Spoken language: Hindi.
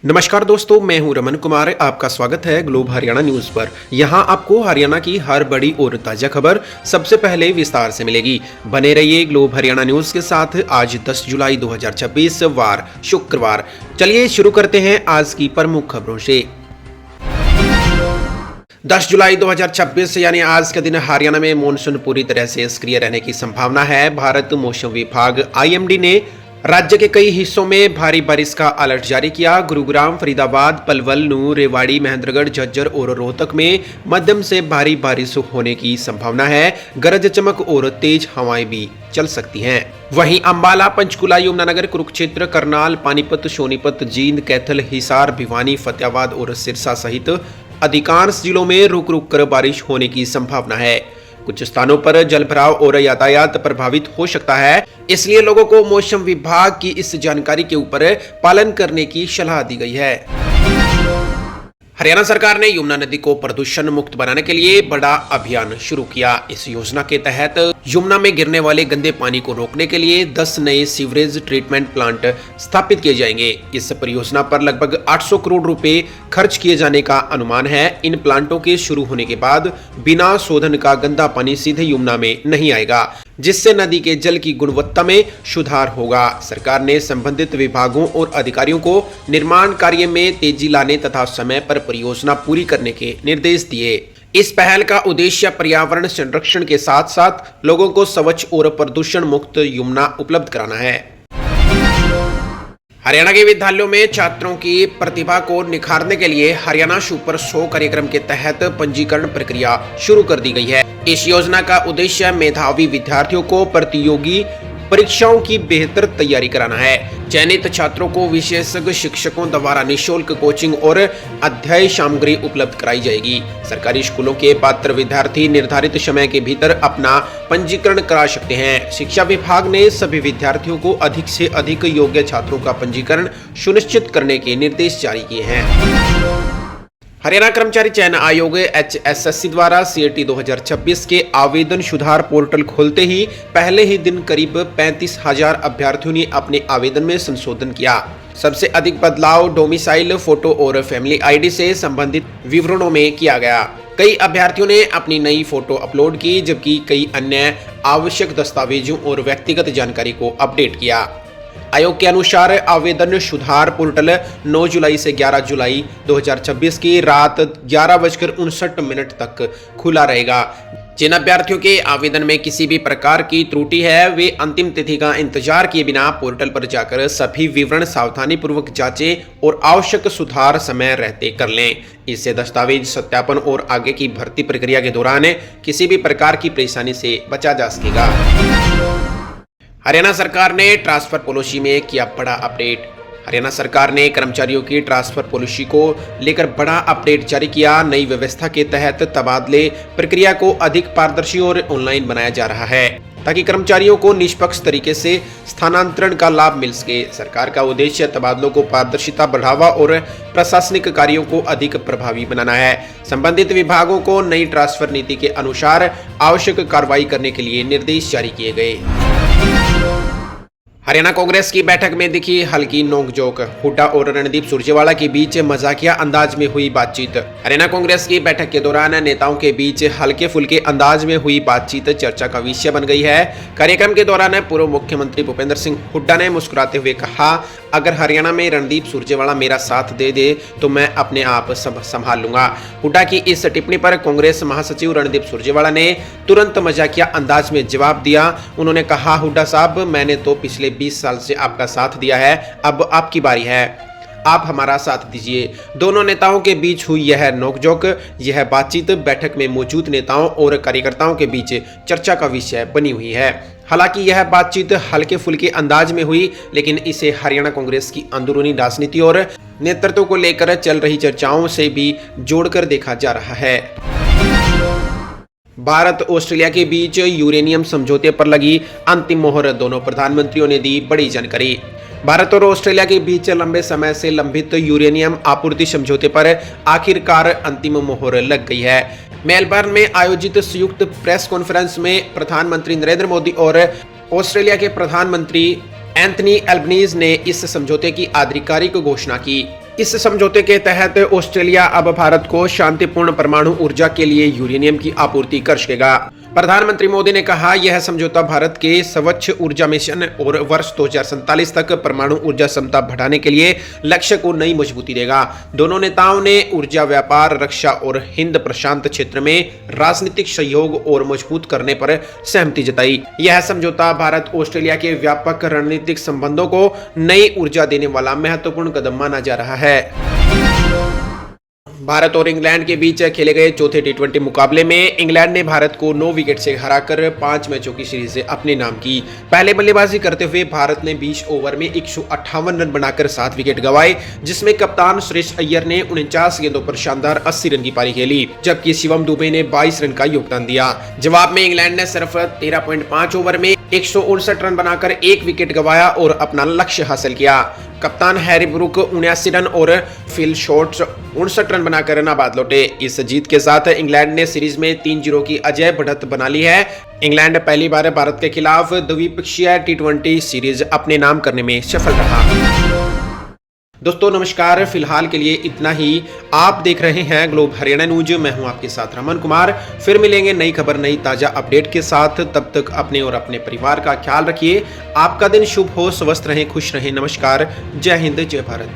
नमस्कार दोस्तों, मैं हूं रमन कुमार। आपका स्वागत है ग्लोब हरियाणा न्यूज पर। यहां आपको हरियाणा की हर बड़ी और ताजा खबर सबसे पहले विस्तार से मिलेगी। बने रहिए ग्लोब हरियाणा न्यूज के साथ। आज 10 जुलाई 2026 वार शुक्रवार। चलिए शुरू करते हैं आज की प्रमुख खबरों से। 10 जुलाई 2026 यानी आज के दिन हरियाणा में मानसून पूरी तरह से सक्रिय रहने की संभावना है। भारत मौसम विभाग आईएमडी ने राज्य के कई हिस्सों में भारी बारिश का अलर्ट जारी किया। गुरुग्राम, फरीदाबाद, पलवल, नूंह, रेवाड़ी, महेंद्रगढ़, झज्जर और रोहतक में मध्यम से भारी बारिश होने की संभावना है। गरज चमक और तेज हवाएं भी चल सकती हैं। वहीं अंबाला, पंचकुला, यमुनानगर, कुरुक्षेत्र, करनाल, पानीपत, सोनीपत, जींद, कैथल, हिसार, भिवानी, फतेहाबाद और सिरसा सहित अधिकांश जिलों में रुक रुक कर बारिश होने की संभावना है। कुछ स्थानों पर जलभराव और यातायात प्रभावित हो सकता है, इसलिए लोगों को मौसम विभाग की इस जानकारी के ऊपर पालन करने की सलाह दी गई है। हरियाणा सरकार ने यमुना नदी को प्रदूषण मुक्त बनाने के लिए बड़ा अभियान शुरू किया। इस योजना के तहत यमुना में गिरने वाले गंदे पानी को रोकने के लिए 10 नए सीवरेज ट्रीटमेंट प्लांट स्थापित किए जाएंगे। इस परियोजना पर लगभग 800 करोड़ रुपए खर्च किए जाने का अनुमान है। इन प्लांटों के शुरू होने के बाद बिना शोधन का गंदा पानी सीधे यमुना में नहीं आएगा, जिससे नदी के जल की गुणवत्ता में सुधार होगा। सरकार ने संबंधित विभागों और अधिकारियों को निर्माण कार्य में तेजी लाने तथा समय पर परियोजना पूरी करने के निर्देश दिए। इस पहल का उद्देश्य पर्यावरण संरक्षण के साथ साथ लोगों को स्वच्छ और प्रदूषण मुक्त यमुना उपलब्ध कराना है। हरियाणा के विद्यालयों में छात्रों की प्रतिभा को निखारने के लिए हरियाणा सुपर 100 कार्यक्रम के तहत पंजीकरण प्रक्रिया शुरू कर दी गई है। इस योजना का उद्देश्य मेधावी विद्यार्थियों को प्रतियोगी परीक्षाओं की बेहतर तैयारी कराना है। चयनित छात्रों को विशेषज्ञ शिक्षकों द्वारा निःशुल्क कोचिंग और अध्ययन सामग्री उपलब्ध कराई जाएगी। सरकारी स्कूलों के पात्र विद्यार्थी निर्धारित समय के भीतर अपना पंजीकरण करा सकते हैं। शिक्षा विभाग ने सभी विद्यार्थियों को अधिक से अधिक योग्य छात्रों का पंजीकरण सुनिश्चित करने के निर्देश जारी किए हैं। हरियाणा कर्मचारी चयन आयोग HSSC द्वारा CAT 2026 के आवेदन सुधार पोर्टल खोलते ही पहले ही दिन करीब 35,000 अभ्यर्थियों ने अपने आवेदन में संशोधन किया। सबसे अधिक बदलाव डोमिसाइल, फोटो और फैमिली ID से संबंधित विवरणों में किया गया। कई अभ्यर्थियों ने अपनी नई फोटो अपलोड की, जबकि कई अन्य आवश्यक दस्तावेजों और व्यक्तिगत जानकारी को अपडेट किया। आयोग के अनुसार आवेदन सुधार पोर्टल 9 जुलाई से 11 जुलाई 2026 की रात 11:59 तक खुला रहेगा। जिन अभ्यर्थियों के आवेदन में किसी भी प्रकार की त्रुटि है, वे अंतिम तिथि का इंतजार किए बिना पोर्टल पर जाकर सभी विवरण सावधानी पूर्वक जांचें और आवश्यक सुधार समय रहते कर लें। इससे दस्तावेज सत्यापन और आगे की भर्ती प्रक्रिया के दौरान किसी भी प्रकार की परेशानी से बचा जा सकेगा। हरियाणा सरकार ने ट्रांसफर पॉलिसी में किया बड़ा अपडेट। हरियाणा सरकार ने कर्मचारियों की ट्रांसफर पॉलिसी को लेकर बड़ा अपडेट जारी किया। नई व्यवस्था के तहत तबादले प्रक्रिया को अधिक पारदर्शी और ऑनलाइन बनाया जा रहा है, ताकि कर्मचारियों को निष्पक्ष तरीके से स्थानांतरण का लाभ मिल सके। सरकार का उद्देश्य तबादलों को पारदर्शिता बढ़ावा और प्रशासनिक कार्यों को अधिक प्रभावी बनाना है। संबंधित विभागों को नई ट्रांसफर नीति के अनुसार आवश्यक कार्रवाई करने के लिए निर्देश जारी किए गए। हरियाणा कांग्रेस की बैठक में दिखी हल्की नोकझोंक। हुड्डा और रणदीप सुरजेवाला के बीच मजाकिया अंदाज में हुई बातचीत। हरियाणा कांग्रेस की बैठक के दौरान नेताओं के बीच हल्के फुल्के अंदाज में हुई बातचीत चर्चा का विषय बन गई है। कार्यक्रम के दौरान पूर्व मुख्यमंत्री भूपेंद्र सिंह हुड्डा ने मुस्कुराते हुए कहा, अगर हरियाणा में रणदीप सुरजेवाला मेरा साथ दे दे तो मैं अपने आप संभाल लूंगा। हुड्डा की इस टिप्पणी पर कांग्रेस महासचिव रणदीप सुरजेवाला ने तुरंत मजाकिया अंदाज में जवाब दिया। उन्होंने कहा, हुड्डा साहब, मैंने तो पिछले 20 साल से आपका साथ दिया है, अब आपकी बारी है, आप हमारा साथ दीजिए। दोनों नेताओं के बीच हुई यह नोकझोंक, यह बातचीत बैठक में मौजूद नेताओं और कार्यकर्ताओं के बीच चर्चा का विषय बनी हुई है। हालांकि यह बातचीत हल्के फुल्के अंदाज में हुई, लेकिन इसे हरियाणा कांग्रेस की अंदरूनी राजनीति और नेतृत्व को लेकर चल रही चर्चाओं से भी जोड़कर देखा जा रहा है। भारत ऑस्ट्रेलिया के बीच यूरेनियम समझौते पर लगी अंतिम मोहर। दोनों प्रधानमंत्रियों ने दी बड़ी जानकारी। भारत और ऑस्ट्रेलिया के बीच लंबे समय से लंबित यूरेनियम आपूर्ति समझौते पर आखिरकार अंतिम मोहर लग गई है। मेलबर्न में आयोजित संयुक्त प्रेस कॉन्फ्रेंस में प्रधानमंत्री नरेंद्र मोदी और ऑस्ट्रेलिया के प्रधानमंत्री एंथनी एल्बनीज ने इस समझौते की आधिकारिक घोषणा की। इस समझौते के तहत ऑस्ट्रेलिया अब भारत को शांतिपूर्ण परमाणु ऊर्जा के लिए यूरेनियम की आपूर्ति कर सकेगा। प्रधानमंत्री मोदी ने कहा, यह समझौता भारत के स्वच्छ ऊर्जा मिशन और वर्ष 2047 तक परमाणु ऊर्जा क्षमता बढ़ाने के लिए लक्ष्य को नई मजबूती देगा। दोनों नेताओं ने ऊर्जा व्यापार, रक्षा और हिंद प्रशांत क्षेत्र में राजनीतिक सहयोग और मजबूत करने पर सहमति जताई। यह समझौता भारत ऑस्ट्रेलिया के व्यापक रणनीतिक संबंधों को नई ऊर्जा देने वाला महत्वपूर्ण कदम माना जा रहा है। भारत और इंग्लैंड के बीच खेले गए चौथे टी20 मुकाबले में इंग्लैंड ने भारत को 9 विकेट से हराकर 5 मैचों की सीरीज अपने नाम की। पहले बल्लेबाजी करते हुए भारत ने 20 ओवर में 158 रन बनाकर 7 विकेट गंवाए, जिसमें कप्तान सुरेश अय्यर ने 49 गेंदों पर शानदार 80 रन की पारी खेली, जबकि शिवम दुबे ने 22 रन का योगदान दिया। जवाब में इंग्लैंड ने सिर्फ 13.5 ओवर में 159 रन बनाकर 1 विकेट गंवाया और अपना लक्ष्य हासिल किया। कप्तान हैरी ब्रूक 79 रन और फिल शॉर्ट्स 59 रन बनाकर नाबाद लौटे। इस जीत के साथ इंग्लैंड ने सीरीज में 3-0 की अजय बढ़त बना ली है। इंग्लैंड पहली बार भारत के खिलाफ द्विपक्षीय टी20 सीरीज अपने नाम करने में सफल रहा। दोस्तों नमस्कार, फिलहाल के लिए इतना ही। आप देख रहे हैं ग्लोब हरियाणा न्यूज। मैं हूं आपके साथ रमन कुमार। फिर मिलेंगे नई खबर, नई ताजा अपडेट के साथ। तब तक अपने और अपने परिवार का ख्याल रखिए। आपका दिन शुभ हो, स्वस्थ रहें, खुश रहें। नमस्कार, जय हिंद, जय भारत।